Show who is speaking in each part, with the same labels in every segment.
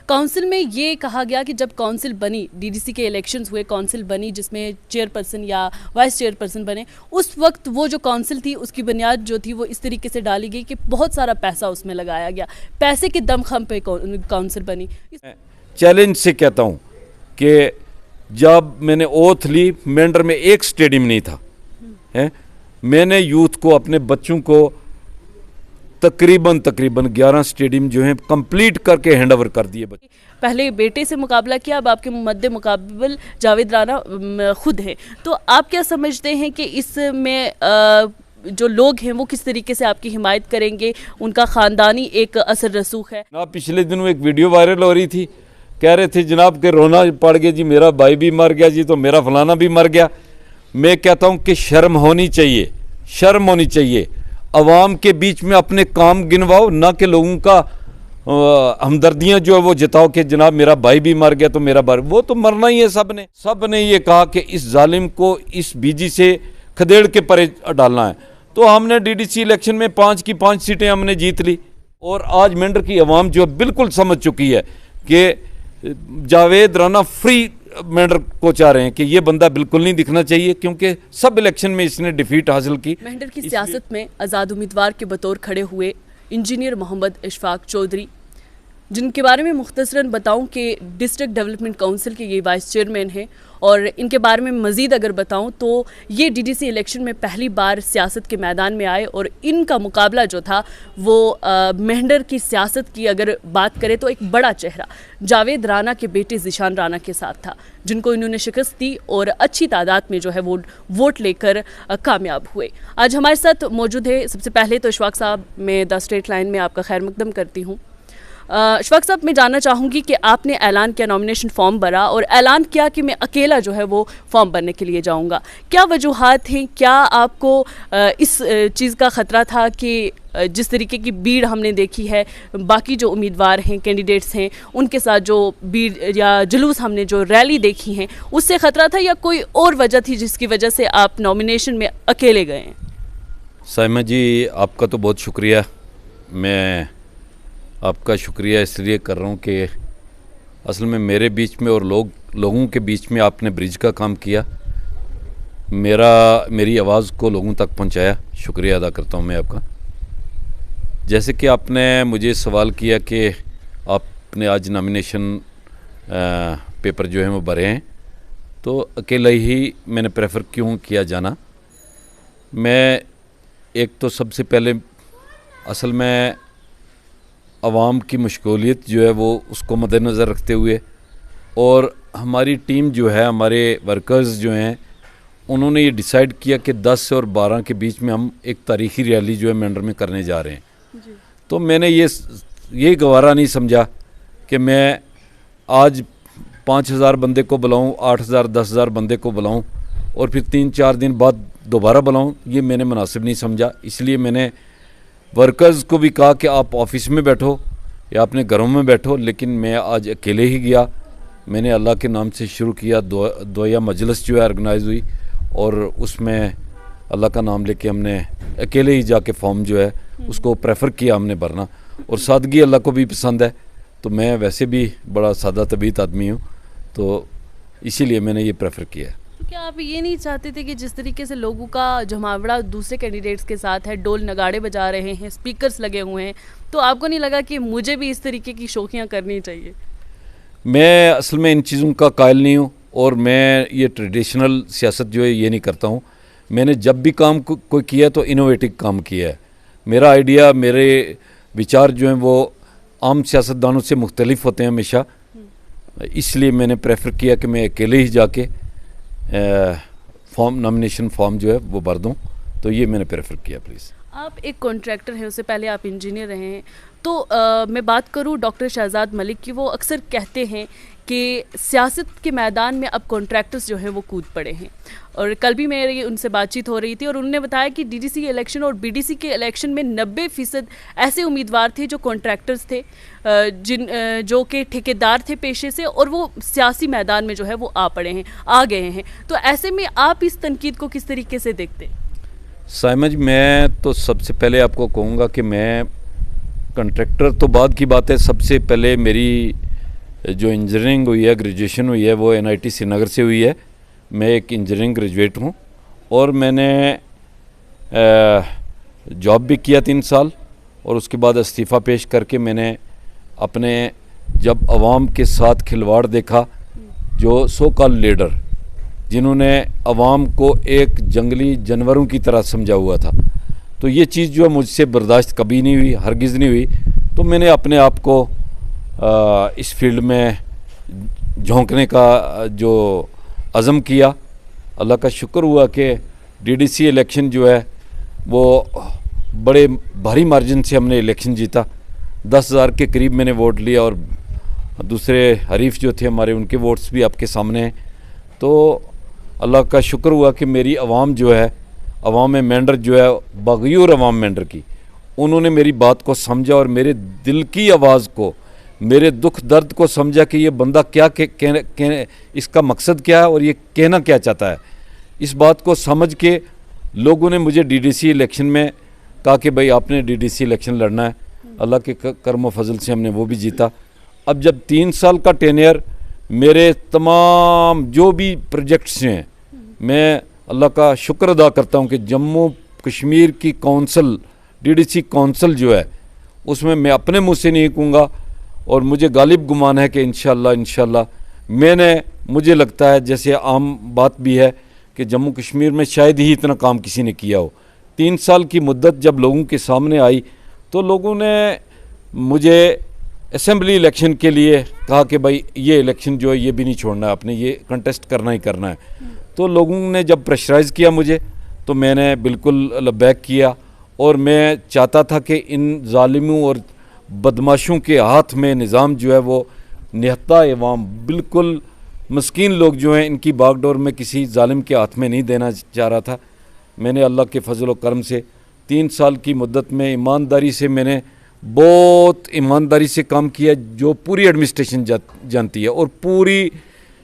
Speaker 1: Council में ये कहा गया कि जब काउंसिल बनी, डीडीसी के इलेक्शंस हुए, काउंसिल बनी जिसमें चेयरपर्सन या वाइस चेयरपर्सन बने, उस वक्त वो जो काउंसिल थी उसकी बुनियाद जो थी वो इस तरीके से डाली गई कि बहुत सारा पैसा उसमें लगाया गया, पैसे के दमखम पे काउंसिल बनी।
Speaker 2: चैलेंज से कहता हूँ कि जब मैंने ओथ ली, मेंढर में एक स्टेडियम नहीं था है, मैंने यूथ को, अपने बच्चों को तकरीबन 11 स्टेडियम जो हैं कंप्लीट करके हैंडओवर कर दिए।
Speaker 1: पहले बेटे से मुकाबला किया, अब आपके मद्दे मुकाबल जावेद राना खुद हैं, तो आप क्या समझते हैं कि इसमें जो लोग हैं वो किस तरीके से आपकी हिमायत करेंगे? उनका ख़ानदानी एक असर रसूख है
Speaker 2: ना। पिछले दिनों एक वीडियो वायरल हो रही थी, कह रहे थे जनाब के रोना पड़ गया जी, मेरा भाई भी मर गया जी, तो मेरा फलाना भी मर गया। मैं कहता हूँ कि शर्म होनी चाहिए, शर्म होनी चाहिए। अवाम के बीच में अपने काम गिनवाओ, ना कि लोगों का हमदर्दियाँ जो है वो जताओ कि जनाब मेरा भाई भी मर गया तो मेरा भाई, वो तो मरना ही है। सब ने ये कहा कि इस जालिम को इस बीजी से खदेड़ के परे डालना है। तो हमने डीडीसी इलेक्शन में 5 की 5 सीटें हमने जीत ली, और आज मेंढर की अवाम जो बिल्कुल समझ चुकी है कि जावेद राना फ्री मेंढर को चाह रहे हैं कि ये बंदा बिल्कुल नहीं दिखना चाहिए, क्योंकि सब इलेक्शन में इसने डिफीट हासिल की।
Speaker 1: मेंढर की सियासत में आज़ाद उम्मीदवार के बतौर खड़े हुए इंजीनियर मोहम्मद इशफाक चौधरी, जिनके बारे में मुख्तसरन बताऊं कि डिस्ट्रिक्ट डेवलपमेंट काउंसिल के ये वाइस चेयरमैन हैं, और इनके बारे में मज़ीद अगर बताऊं तो ये डीडीसी इलेक्शन में पहली बार सियासत के मैदान में आए, और इनका मुकाबला जो था वो मेंढर की सियासत की अगर बात करें तो एक बड़ा चेहरा जावेद राना के बेटे ज़ीशान राना के साथ था, जिनको इन्होंने शिकस्त दी और अच्छी तादाद में जो है वो वोट लेकर कामयाब हुए। आज हमारे साथ मौजूद है, सबसे पहले तो इशफाक साहब, मैं द स्ट्रेट लाइन में आपका खैर मकदम करती हूँ। इशफाक साहब, मैं जानना चाहूँगी कि आपने ऐलान किया, नॉमिनेशन फॉर्म भरा और ऐलान किया कि मैं अकेला जो है वो फॉर्म भरने के लिए जाऊँगा। क्या वजूहात हैं? क्या आपको इस चीज़ का ख़तरा था कि जिस तरीके की भीड़ हमने देखी है, बाकी जो उम्मीदवार हैं, कैंडिडेट्स हैं, उनके साथ जो भीड़ या जुलूस हमने जो रैली देखी हैं, उससे ख़तरा था, या कोई और वजह थी जिसकी वजह से आप नॉमिनेशन में अकेले गए हैं?
Speaker 2: साइमा जी, आपका तो बहुत शुक्रिया। मैं आपका शुक्रिया इसलिए कर रहा हूँ कि असल में मेरे बीच में और लोगों के बीच में आपने ब्रिज का काम किया, मेरी आवाज़ को लोगों तक पहुँचाया। शुक्रिया अदा करता हूँ मैं आपका। जैसे कि आपने मुझे सवाल किया कि आपने आज नॉमिनेशन पेपर जो है वो भरे हैं, तो अकेला ही मैंने प्रेफर क्यों किया जाना। मैं एक तो सबसे पहले असल में आवाम की मशगूलियत जो है वो उसको मद्देनज़र रखते हुए, और हमारी टीम जो है, हमारे वर्कर्स जो हैं, उन्होंने ये डिसाइड किया कि 10 से और 12 के बीच में हम एक तारीख़ी रैली जो है मेंढर में करने जा रहे हैं। तो मैंने ये गवारा नहीं समझा कि मैं आज 5,000 बंदे को बुलाऊं, 8,000 10,000 बंदे को बुलाऊं और फिर 3-4 दिन बाद दोबारा बुलाऊं। ये मैंने मुनासिब नहीं समझा। इसलिए मैंने वर्कर्स को भी कहा कि आप ऑफिस में बैठो या अपने घरों में बैठो, लेकिन मैं आज अकेले ही गया। मैंने अल्लाह के नाम से शुरू किया। दुआ मजलिस जो है ऑर्गेनाइज हुई, और उसमें अल्लाह का नाम लेके हमने अकेले ही जाके फॉर्म जो है उसको प्रेफर किया हमने भरना। और सादगी अल्लाह को भी पसंद है, तो मैं वैसे भी बड़ा सादा तबीयत आदमी हूँ, तो इसीलिए मैंने ये प्रेफर किया।
Speaker 1: तो क्या आप ये नहीं चाहते थे कि जिस तरीके से लोगों का जमावड़ा दूसरे कैंडिडेट्स के साथ है, डोल नगाड़े बजा रहे हैं, स्पीकर्स लगे हुए हैं, तो आपको नहीं लगा कि मुझे भी इस तरीके की शौकियाँ करनी चाहिए?
Speaker 2: मैं असल में इन चीज़ों का कायल नहीं हूँ, और मैं ये ट्रेडिशनल सियासत जो है ये नहीं करता हूँ। मैंने जब भी काम कोई किया तो इनोवेटिव काम किया है। मेरा आइडिया, मेरे विचार जो हैं वो आम सियासतदानों से मुख्तलिफ होते हैं हमेशा, इसलिए मैंने प्रेफर किया कि मैं अकेले ही जाके नॉमिनेशन फॉर्म जो है वो भर दूँ। तो ये मैंने प्रेफर किया। प्लीज़,
Speaker 1: आप एक कॉन्ट्रैक्टर हैं, उससे पहले आप इंजीनियर रहे हैं, तो मैं बात करूं डॉक्टर शहजाद मलिक की, वो अक्सर कहते हैं कि सियासत के मैदान में अब कॉन्ट्रैक्टर्स जो हैं वो कूद पड़े हैं। और कल भी मेरी उनसे बातचीत हो रही थी, और उन्होंने बताया कि डीडीसी इलेक्शन और बीडीसी के इलेक्शन में 90% ऐसे उम्मीदवार थे जो कॉन्ट्रैक्टर्स थे, जो कि ठेकेदार थे पेशे से, और वो सियासी मैदान में जो है वो आ गए हैं। तो ऐसे में आप इस तनकीद को किस तरीके से देखते हैं?
Speaker 2: साइमा जी, मैं तो सबसे पहले आपको कहूँगा कि मैं कंट्रैक्टर तो बाद की बात है। सबसे पहले मेरी जो इंजीनियरिंग हुई है, ग्रेजुएशन हुई है, वो NIT श्रीनगर से हुई है। मैं एक इंजीनियरिंग ग्रेजुएट हूँ और मैंने जॉब भी किया 3 साल और उसके बाद इस्तीफ़ा पेश करके मैंने अपने जब अवाम के साथ खिलवाड़ देखा, जो सो कॉल लीडर जिन्होंने अवाम को एक जंगली जानवरों की तरह समझा हुआ था, तो ये चीज़ जो है मुझसे बर्दाश्त कभी नहीं हुई, हरगिज़ नहीं हुई। तो मैंने अपने आप को इस फील्ड में झोंकने का जो अज़म किया। अल्लाह का शुक्र हुआ कि DDC इलेक्शन जो है वो बड़े भारी मार्जिन से हमने इलेक्शन जीता। 10,000 के करीब मैंने वोट लिया और दूसरे हरीफ जो थे हमारे, उनके वोट्स भी आपके सामने हैं। तो अल्लाह का शुक्र हुआ कि मेरी आवाम जो है, अवाम मेंढर जो है, बग़यूर अवाम मेंढर की, उन्होंने मेरी बात को समझा और मेरे दिल की आवाज़ को, मेरे दुख दर्द को समझा कि ये बंदा क्या इसका मकसद क्या है और ये कहना क्या चाहता है। इस बात को समझ के लोगों ने मुझे DDC इलेक्शन में कहा कि भाई आपने DDC इलेक्शन लड़ना है। अल्लाह के करम फजल से हमने वो भी जीता। अब जब 3 साल का टेन्योर, मेरे तमाम जो भी प्रोजेक्ट्स हैं, मैं अल्लाह का शुक्र अदा करता हूँ कि जम्मू कश्मीर की काउंसिल, DDC काउंसिल जो है, उसमें मैं अपने मुँह से नहीं कहूँगा और मुझे गालिब गुमान है कि इंशाल्लाह मुझे लगता है, जैसे आम बात भी है कि जम्मू कश्मीर में शायद ही इतना काम किसी ने किया हो। 3 साल की मुद्दत जब लोगों के सामने आई तो लोगों ने मुझे असेंबली इलेक्शन के लिए कहा कि भाई ये इलेक्शन जो है ये भी नहीं छोड़ना है, आपने ये कंटेस्ट करना ही करना है। तो लोगों ने जब प्रेशराइज़ किया मुझे, तो मैंने बिल्कुल लबैक किया और मैं चाहता था कि इन जालिमों और बदमाशों के हाथ में निज़ाम जो है वो निहत्ता एवाम, बिल्कुल मस्कीन लोग जो हैं, इनकी बागडोर में किसी जालिम के हाथ में नहीं देना चाह रहा था। मैंने अल्लाह के फजल व करम से 3 साल की मुद्दत में ईमानदारी से, मैंने बहुत ईमानदारी से काम किया, जो पूरी एडमिनिस्ट्रेशन जानती है और पूरी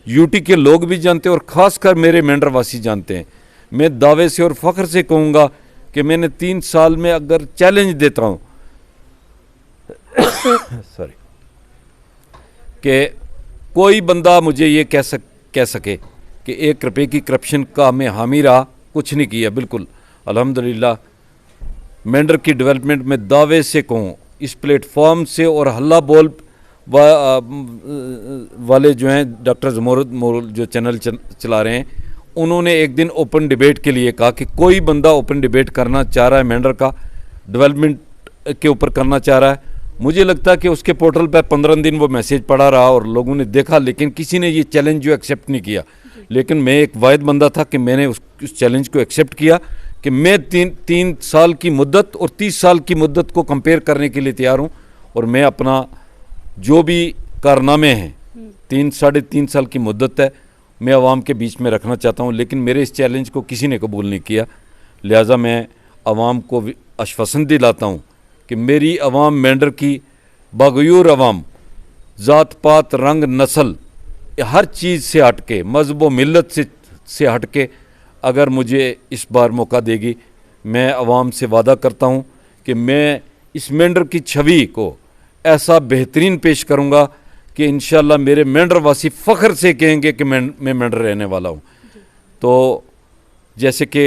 Speaker 2: UT के लोग भी जानते हैं और ख़ासकर मेरे मेंढरवासी जानते हैं। मैं दावे से और फ़ख्र से कहूँगा कि मैंने 3 साल में अगर चैलेंज देता हूँ सॉरी, कि कोई बंदा मुझे ये कह सके कि 1 रुपये की करप्शन का मैं हामी रहा, कुछ नहीं किया। बिल्कुल अल्हम्दुलिल्लाह मेंढर की डेवलपमेंट में दावे से कहूँ, इस प्लेटफॉर्म से और हल्ला बोल वाले जो हैं, डॉक्टर जमोरद मोर जो चैनल चला रहे हैं, उन्होंने एक दिन ओपन डिबेट के लिए कहा कि कोई बंदा ओपन डिबेट करना चाह रहा है, मेंढर का डेवलपमेंट के ऊपर करना चाह रहा है। मुझे लगता है कि उसके पोर्टल पर 15 दिन वो मैसेज पड़ा रहा और लोगों ने देखा, लेकिन किसी ने ये चैलेंज जो एक्सेप्ट नहीं किया। लेकिन मैं एक वाहिद बंदा था कि मैंने उस चैलेंज को एक्सेप्ट किया कि मैं 3 साल की मुद्दत और 30 साल की मुद्दत को कंपेयर करने के लिए तैयार हूँ और मैं अपना जो भी कारनामे हैं, 3-3.5 साल की मुद्दत है, मैं आवाम के बीच में रखना चाहता हूँ। लेकिन मेरे इस चैलेंज को किसी ने कबूल नहीं किया, लिहाजा मैं आवाम को आश्वासन दिलाता हूँ कि मेरी आवाम मेंढर की, बागयूर आवाम, ज़ात पात, रंग, नस्ल, हर चीज़ से हट के, मज़हब व मिल्लत से हट के अगर मुझे इस बार मौका देगी, मैं आवाम से वादा करता हूँ कि मैं इस मेंढर की छवि को ऐसा बेहतरीन पेश करूँगा कि इंशाल्लाह मेरे मेंढरवासी फ़ख्र से कहेंगे कि मैं मेंढर रहने वाला हूँ। तो जैसे कि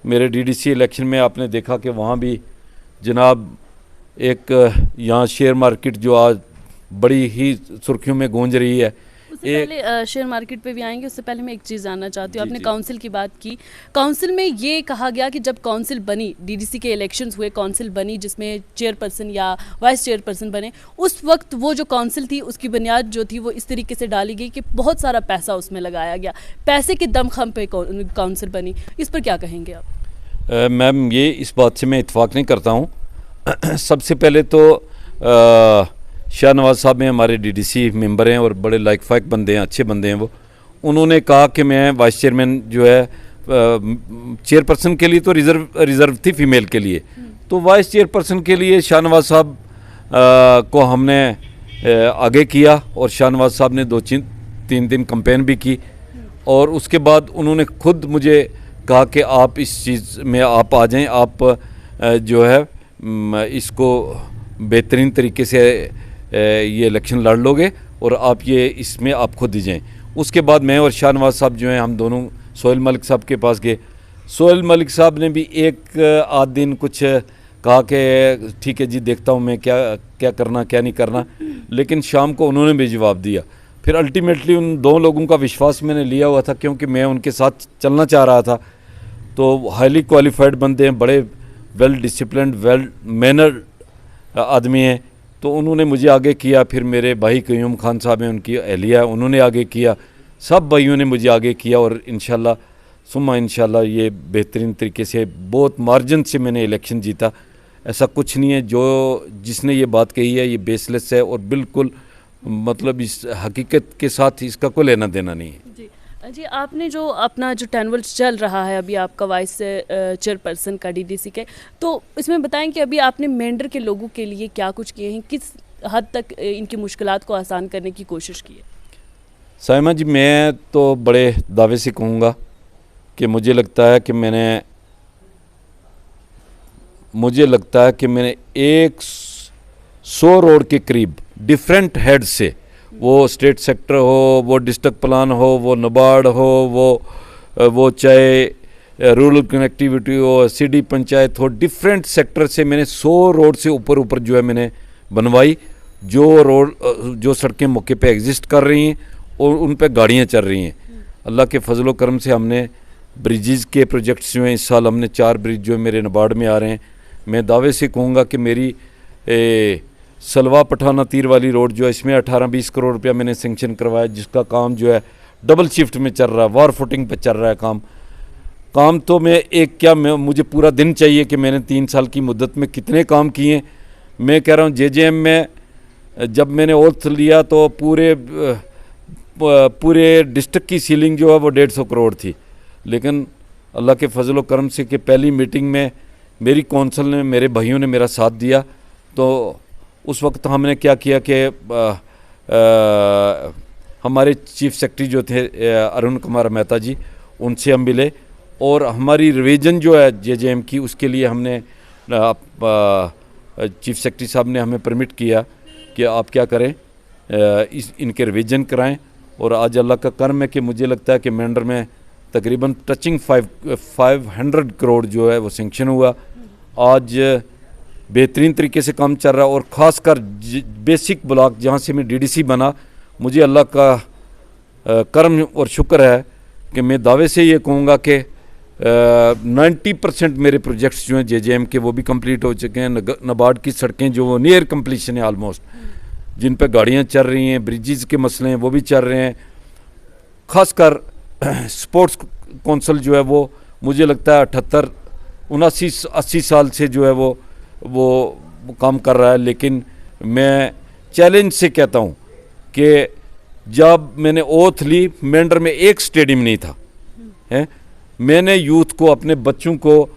Speaker 2: मेरे DDC इलेक्शन में आपने देखा कि वहाँ भी जनाब एक यहाँ शेयर मार्केट जो आज बड़ी ही सुर्खियों में गूंज रही है।
Speaker 1: उससे पहले शेयर मार्केट पे भी आएंगे, उससे पहले मैं एक चीज़ जानना चाहती हूँ। आपने काउंसिल की बात की, काउंसिल में ये कहा गया कि जब काउंसिल बनी, DDC के इलेक्शंस हुए, काउंसिल बनी जिसमें चेयरपर्सन या वाइस चेयरपर्सन बने, उस वक्त वो जो काउंसिल थी उसकी बुनियाद जो थी वो इस तरीके से डाली गई कि बहुत सारा पैसा उसमें लगाया गया, पैसे के दमखम पे काउंसिल बनी। इस पर क्या कहेंगे आप?
Speaker 2: मैम, ये इस बात से मैं इत्फाक नहीं करता हूँ। सबसे पहले तो शाहनवाज साहब में हमारे DDC मेंबर हैं और बड़े लाइक फाइक बंदे हैं, अच्छे बंदे हैं वो। उन्होंने कहा कि मैं वाइस चेयरमैन जो है, चेयरपर्सन के लिए तो रिज़र्व थी फीमेल के लिए, तो वाइस चेयरपर्सन के लिए शाहनवाज साहब को हमने आगे किया और शाहनवाज साहब ने 2-3 दिन कैंपेन भी की और उसके बाद उन्होंने खुद मुझे कहा कि आप इस चीज़ में आप आ जाएं, आप जो है इसको बेहतरीन तरीके से ये इलेक्शन लड़ लोगे और आप ये इसमें आप खुद ही जाएँ। उसके बाद मैं और शाहनवाज साहब जो हैं हम दोनों सोहेल मलिक साहब के पास गए। सोहेल मलिक साहब ने भी एक आध दिन कुछ कहा कि ठीक है जी देखता हूँ मैं क्या क्या करना क्या नहीं करना, लेकिन शाम को उन्होंने भी जवाब दिया। फिर अल्टीमेटली उन दो लोगों का विश्वास मैंने लिया हुआ था क्योंकि मैं उनके साथ चलना चाह रहा था। तो हाईली क्वालिफाइड बंदे हैं, बड़े वेल डिसिप्लिन्ड वेल मैनर्ड आदमी हैं, तो उन्होंने मुझे आगे किया। फिर मेरे भाई क़य्यूम खान साहब हैं, उनकी अहलिया, उन्होंने आगे किया। सब भाइयों ने मुझे आगे किया और इंशाल्लाह सुम्मा इंशाल्लाह ये बेहतरीन तरीके से बहुत मार्जिन से मैंने इलेक्शन जीता। ऐसा कुछ नहीं है, जो जिसने ये बात कही है ये बेसलेस है और बिल्कुल मतलब इस हकीकत के साथ इसका कोई लेना देना नहीं है।
Speaker 1: जी, आपने जो अपना जो टेनवल चल रहा है अभी आपका वाइस चेयरपर्सन का डीडीसी के, तो इसमें बताएं कि अभी आपने मेंढर के लोगों के लिए क्या कुछ किए हैं, किस हद तक इनकी मुश्किलात को आसान करने की कोशिश की है?
Speaker 2: साइमा जी, मैं तो बड़े दावे से कहूँगा कि मुझे लगता है कि मैंने 100 रोड के करीब डिफरेंट हेड से, वो स्टेट सेक्टर हो, वो डिस्ट्रिक्ट प्लान हो, वो नबार्ड हो, वो चाहे रूरल कनेक्टिविटी हो, सीडी पंचायत हो, डिफरेंट सेक्टर से मैंने 100 रोड से ऊपर जो है मैंने बनवाई। जो सड़कें मौके पे एग्जिस्ट कर रही हैं और उन पे गाड़ियाँ चल रही हैं। अल्लाह के फजलो करम से हमने ब्रिजेज़ के प्रोजेक्ट्स जो हैं, इस साल हमने 4 ब्रिज जो मेरे नबार्ड में आ रहे हैं। मैं दावे से कहूँगा कि मेरी सलवा पठाना तीर वाली रोड जो है, इसमें 18-20 करोड़ रुपया मैंने सेंक्शन करवाया, जिसका काम जो है डबल शिफ्ट में चल रहा है, वार फुटिंग पे चल रहा है काम तो मुझे पूरा दिन चाहिए कि मैंने 3 साल की मुद्दत में कितने काम किए। मैं कह रहा हूँ जेजेएम में जब मैंने ओथ लिया तो पूरे डिस्ट्रिक्ट की सीलिंग जो है वो 150 करोड़ थी, लेकिन अल्लाह के फजलो करम से कि पहली मीटिंग में मेरी कौंसल ने, मेरे भाइयों ने मेरा साथ दिया। तो उस वक्त हमने क्या किया कि हमारे चीफ सेक्रेटरी जो थे अरुण कुमार मेहता जी, उनसे हम मिले और हमारी रिवीजन जो है जेजेएम की, उसके लिए हमने चीफ सेक्रेटरी साहब ने हमें परमिट किया कि आप क्या करें, इनके रिवीजन कराएं। और आज अल्लाह का करम है कि मुझे लगता है कि मेंढर में तकरीबन टचिंग 500 करोड़ जो है वो सेंक्शन हुआ। आज बेहतरीन तरीके से काम चल रहा है और ख़ासकर बेसिक ब्लॉक जहाँ से मैं डीडीसी बना, मुझे अल्लाह का करम और शुक्र है कि मैं दावे से ये कहूँगा कि 90% मेरे प्रोजेक्ट्स जो हैं जेजेएम के वो भी कंप्लीट हो चुके हैं। नबार्ड की सड़कें जो वो नियर कंप्लीशन है ऑलमोस्ट, जिन पे गाड़ियाँ चल रही हैं, ब्रिजेज़ के मसले हैं वो भी चल रहे हैं। ख़ासकर स्पोर्ट्स कौंसिल जो है वो मुझे लगता है 78-79-80 साल से जो है वो काम कर रहा है। लेकिन मैं चैलेंज से कहता हूँ कि जब मैंने ओथ ली, मेंढर में एक स्टेडियम नहीं था है। मैंने यूथ को, अपने बच्चों को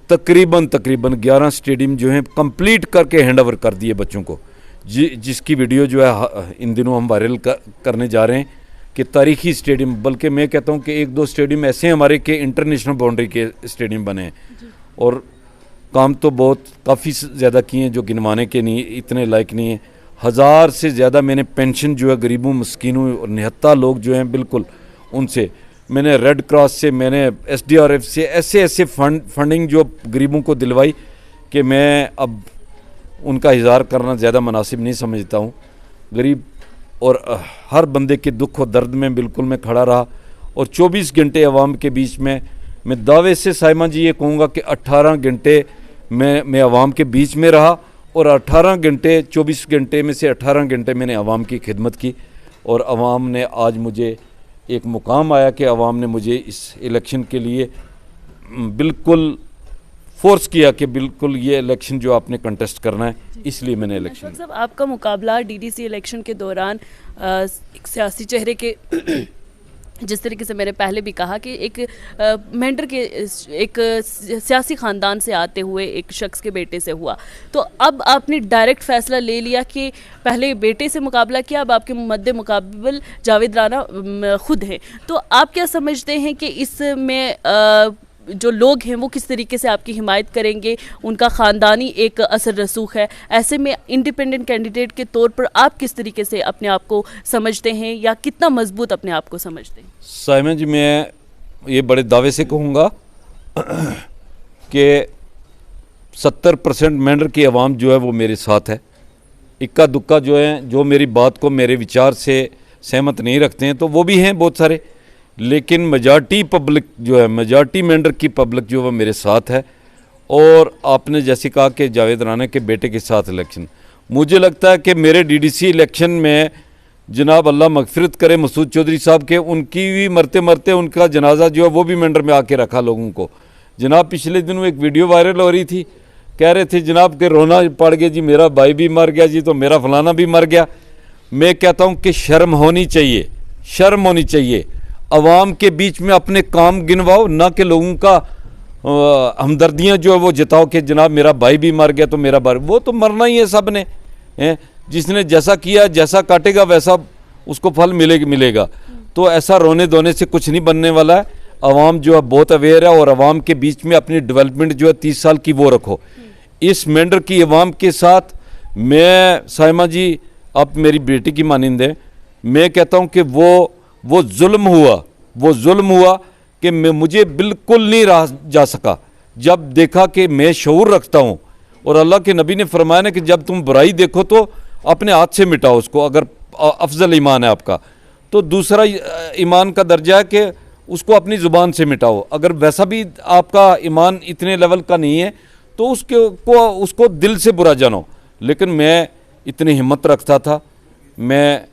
Speaker 2: तकरीबन 11 स्टेडियम जो हैं कंप्लीट करके हैंड ओवर कर दिए बच्चों को, जिसकी वीडियो जो है इन दिनों हम वायरल करने जा रहे हैं कि तारीखी स्टेडियम, बल्कि मैं कहता हूं कि 1-2 स्टेडियम ऐसे हैं हमारे के इंटरनेशनल बाउंड्री के स्टेडियम बने हैं। और काम तो बहुत काफ़ी ज़्यादा किए हैं जो गिनवाने के नहीं, इतने लायक नहीं है। 1000 से ज़्यादा मैंने पेंशन जो है गरीबों, मस्कीनों और निहत्ता लोग जो हैं बिल्कुल उनसे, मैंने रेड क्रॉस से, मैंने SDRF से ऐसे फंडिंग जो गरीबों को दिलवाई कि मैं अब उनका इज़हार करना ज़्यादा मुनासिब नहीं समझता हूँ। गरीब और हर बंदे के दुख और दर्द में बिल्कुल मैं खड़ा रहा और 24 घंटे अवाम के बीच में मैं दावे से साइमा जी ये कहूँगा कि 18 घंटे मैं अवाम के बीच में रहा और 18 घंटे 24 घंटे में से 18 घंटे मैंने अवाम की खिदमत की। और अवाम ने आज मुझे एक मुकाम आया कि अवाम ने मुझे इस इलेक्शन के लिए बिल्कुल फोर्स किया कि बिल्कुल ये इलेक्शन जो आपने कंटेस्ट करना है, इसलिए मैंने इलेक्शन।
Speaker 1: साहब, आपका मुकाबला डीडीसी इलेक्शन के दौरान एक सियासी चेहरे के जिस तरीके से मैंने पहले भी कहा कि एक मेंढर के एक सियासी ख़ानदान से आते हुए एक शख्स के बेटे से हुआ, तो अब आपने डायरेक्ट फ़ैसला ले लिया कि पहले बेटे से मुकाबला किया, अब आपके मद्दे मुकाबल जावेद राना खुद हैं। तो आप क्या समझते हैं कि इसमें जो लोग हैं वो किस तरीके से आपकी हिमायत करेंगे, उनका ख़ानदानी एक असर रसूख है। ऐसे में इंडिपेंडेंट कैंडिडेट के तौर पर आप किस तरीके से अपने आप को समझते हैं या कितना मजबूत अपने आप को समझते हैं?
Speaker 2: साइमन जी, मैं ये बड़े दावे से कहूँगा कि 70% मेंढर की आवाम जो है वो मेरे साथ है। इक्का दुक्का जो है, जो मेरी बात को, मेरे विचार से सहमत नहीं रखते हैं, तो वो भी हैं बहुत सारे, लेकिन मेजॉरिटी पब्लिक जो है, मेजॉरिटी मेंढर की पब्लिक जो है मेरे साथ है। और आपने जैसे कहा कि जावेद राना के बेटे के साथ इलेक्शन, मुझे लगता है कि मेरे डीडीसी इलेक्शन में जनाब अल्लाह मगफिरत करे मसूद चौधरी साहब के, उनकी भी मरते मरते उनका जनाजा जो है वो भी मेंढर में आके रखा लोगों को। जनाब पिछले दिनों एक वीडियो वायरल हो रही थी, कह रहे थे जनाब के रोना पड़ गया जी, मेरा भाई भी मर गया जी, तो मेरा फलाना भी मर गया। मैं कहता हूँ कि शर्म होनी चाहिए, शर्म होनी चाहिए। अवाम के बीच में अपने काम गिनवाओ, ना कि लोगों का हमदर्दियाँ जो है वो जताओ कि जनाब मेरा भाई भी मर गया तो मेरा भाई, वो तो मरना ही है सब ने, जिसने जैसा किया, जैसा काटेगा वैसा उसको फल मिलेगा। तो ऐसा रोने धोने से कुछ नहीं बनने वाला है। अवाम जो है बहुत अवेयर है, और अवाम के बीच में अपनी डेवलपमेंट जो है 30 साल की वो रखो। इस मेंढर की अवाम के साथ मैं, साइमा जी आप मेरी बेटी की मानिंद है, मैं कहता हूँ कि वो जुल्म हुआ कि मुझे बिल्कुल नहीं रहा जा सका जब देखा कि मैं शऊर रखता हूँ। और अल्लाह के नबी ने फरमाया ना कि जब तुम बुराई देखो तो अपने हाथ से मिटाओ उसको, अगर अफजल ईमान है आपका। तो दूसरा ईमान का दर्जा है कि उसको अपनी ज़ुबान से मिटाओ। अगर वैसा भी आपका ईमान इतने लेवल का नहीं है तो उसको दिल से बुरा जानो। लेकिन मैं इतनी हिम्मत रखता था, मैं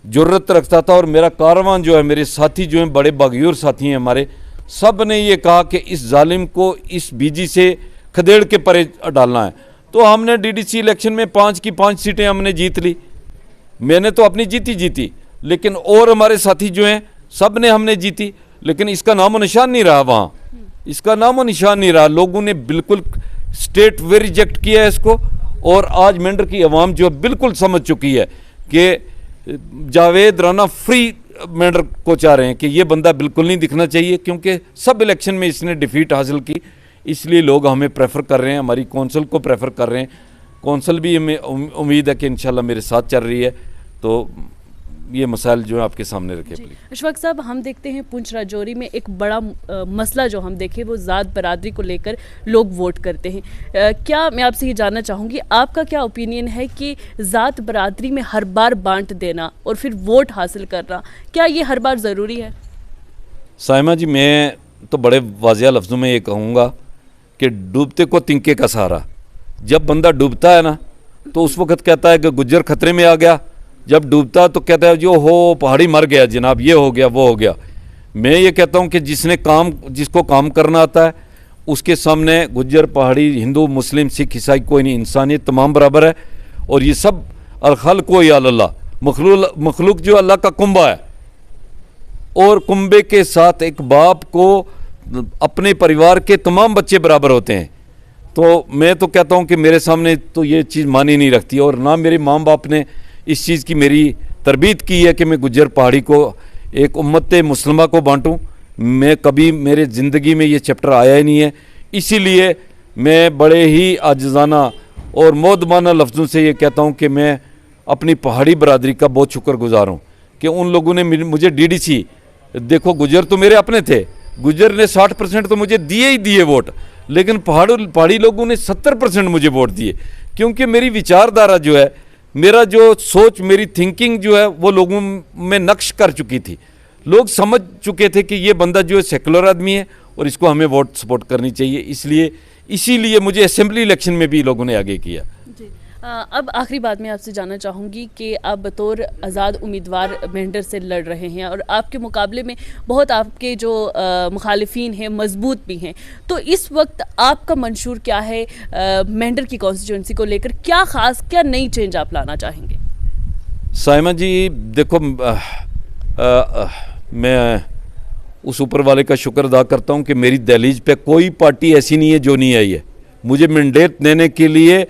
Speaker 2: जुर्रत रखता था, और मेरा कारवां जो है, मेरे साथी जो हैं, बड़े बागीर साथी हैं हमारे, सब ने ये कहा कि इस जालिम को इस बीजी से खदेड़ के परे डालना है। तो हमने डीडीसी इलेक्शन में 5 की 5 सीटें हमने जीत ली। मैंने तो अपनी जीती, लेकिन और हमारे साथी जो हैं सब ने हमने जीती, लेकिन इसका नामो निशान नहीं रहा वहाँ, इसका नामो निशान नहीं रहा। लोगों ने बिल्कुल स्टेट वे रिजेक्ट किया है इसको। और आज मेंढर की आवाम जो बिल्कुल समझ चुकी है कि जावेद राना फ्री मेंढर को चाह रहे हैं कि ये बंदा बिल्कुल नहीं दिखना चाहिए, क्योंकि सब इलेक्शन में इसने डिफीट हासिल की। इसलिए लोग हमें प्रेफर कर रहे हैं, हमारी कौंसल को प्रेफर कर रहे हैं। कौंसल भी हमें उम्मीद है कि इंशाल्लाह मेरे साथ चल रही है। तो ये मसाइल जो है आपके सामने रखे।
Speaker 1: अशफाक साहब, हम देखते हैं पुंछ राजौरी में एक बड़ा मसला जो हम देखें वो ज़ात बरादरी को लेकर लोग वोट करते हैं। क्या मैं आपसे ये जानना चाहूँगी, आपका क्या ओपिनियन है कि ज़ात बरादरी में हर बार बांट देना और फिर वोट हासिल करना, क्या ये हर बार ज़रूरी है?
Speaker 2: साइमा जी, मैं तो बड़े वाज़िया लफ्ज़ों में ये कहूँगा कि डूबते को तिनके का सहारा। जब बंदा डूबता है ना तो उस वक्त कहता है कि गुज्जर खतरे में आ गया, जब डूबता तो कहता है जो हो पहाड़ी मर गया जनाब, ये हो गया वो हो गया। मैं ये कहता हूँ कि जिसको काम करना आता है उसके सामने गुज्जर, पहाड़ी, हिंदू, मुस्लिम, सिख, ईसाई कोई नहीं, इंसानियत तमाम बराबर है। और ये सब अलखल्क़ु या अल्लाह, मखलूक जो अल्लाह का कुंबा है, और कुंबे के साथ एक बाप को अपने परिवार के तमाम बच्चे बराबर होते हैं। तो मैं तो कहता हूँ कि मेरे सामने तो ये चीज़ मानी नहीं रखती, और ना मेरे माँ बाप ने इस चीज़ की मेरी तरबीत की है कि मैं गुज्जर पहाड़ी को एक उम्मत मुस्लिमा को बांटूं। मैं कभी, मेरे ज़िंदगी में ये चैप्टर आया ही नहीं है। इसीलिए मैं बड़े ही आजिज़ाना और मोदबाना लफ्ज़ों से ये कहता हूँ कि मैं अपनी पहाड़ी बरादरी का बहुत शुक्रगुजार हूँ कि उन लोगों ने मुझे डीडीसी, देखो गुज्जर तो मेरे अपने थे, गुज्जर ने 60% तो मुझे दिए वोट, लेकिन पहाड़ी लोगों ने 70% मुझे वोट दिए, क्योंकि मेरी विचारधारा जो है, मेरा जो सोच, मेरी थिंकिंग जो है वो लोगों में नक्श कर चुकी थी। लोग समझ चुके थे कि ये बंदा जो है सेकुलर आदमी है और इसको हमें वोट सपोर्ट करनी चाहिए। इसीलिए मुझे असेंबली इलेक्शन में भी लोगों ने आगे किया।
Speaker 1: जी, अब आखिरी बात मैं आपसे जानना चाहूँगी कि आप बतौर आज़ाद उम्मीदवार मेंढर से लड़ रहे हैं और आपके मुकाबले में बहुत आपके जो मुखालिफिन हैं मजबूत भी हैं, तो इस वक्त आपका मंशूर क्या है मेंढर की कॉन्स्टिट्यूंसी को लेकर? क्या ख़ास, क्या नई चेंज आप लाना चाहेंगे?
Speaker 2: साइमा जी, देखो मैं उस ऊपर वाले का शुक्र अदा करता हूँ कि मेरी दहलीज पे कोई पार्टी ऐसी नहीं है जो नहीं आई है। मुझे मैंडेट देने के लिए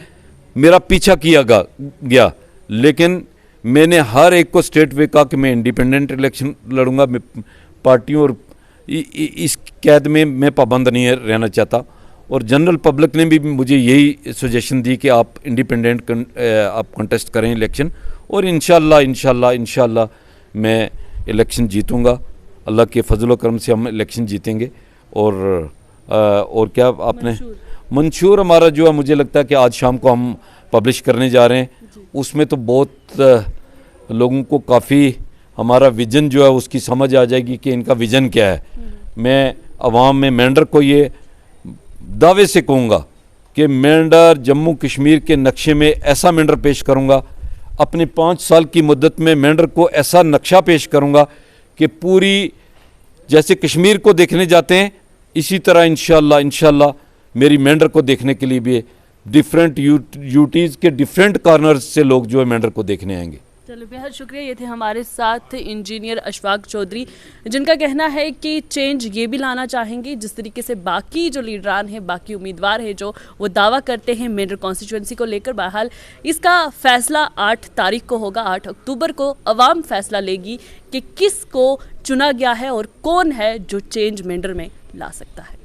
Speaker 2: मेरा पीछा किया गया, लेकिन मैंने हर एक को स्टेट वे कहा कि मैं इंडिपेंडेंट इलेक्शन लड़ूंगा। मैं पार्टियों और इस कैद में मैं पाबंद नहीं रहना चाहता। और जनरल पब्लिक ने भी मुझे यही सजेशन दी कि आप इंडिपेंडेंट आप कंटेस्ट करें इलेक्शन, और इंशाल्लाह मैं इलेक्शन जीतूंगा। अल्लाह के फजल करम से हम इलेक्शन जीतेंगे। और क्या आपने मंशूर हमारा जो है, मुझे लगता है कि आज शाम को हम पब्लिश करने जा रहे हैं। उसमें तो बहुत लोगों को काफ़ी हमारा विज़न जो है उसकी समझ आ जाएगी कि इनका विज़न क्या है। मैं अवाम में मेंढर को ये दावे से कहूँगा कि मेंढर जम्मू कश्मीर के नक्शे में ऐसा मेंढर पेश करूँगा, अपने 5 साल की मुद्दत में मेंढर को ऐसा नक्शा पेश करूँगा कि पूरी जैसे कश्मीर को देखने जाते हैं इसी तरह इंशाल्लाह मेरी मेंढर को देखने के लिए भी डिफरेंट यूटीज़ के डिफरेंट कॉर्नर्स से लोग जो है मेंढर को देखने आएंगे।
Speaker 1: चलो, बेहद शुक्रिया। ये थे हमारे साथ इंजीनियर अशफाक चौधरी, जिनका कहना है कि चेंज ये भी लाना चाहेंगे जिस तरीके से बाकी जो लीडरान हैं, बाकी उम्मीदवार हैं जो वो दावा करते हैं मेंढर कॉन्स्टिट्यूंसी को लेकर। बहरहाल इसका फैसला 8 तारीख को होगा। 8 अक्टूबर को अवाम फैसला लेगी कि किस को चुना गया है और कौन है जो चेंज मेंढर में ला सकता है।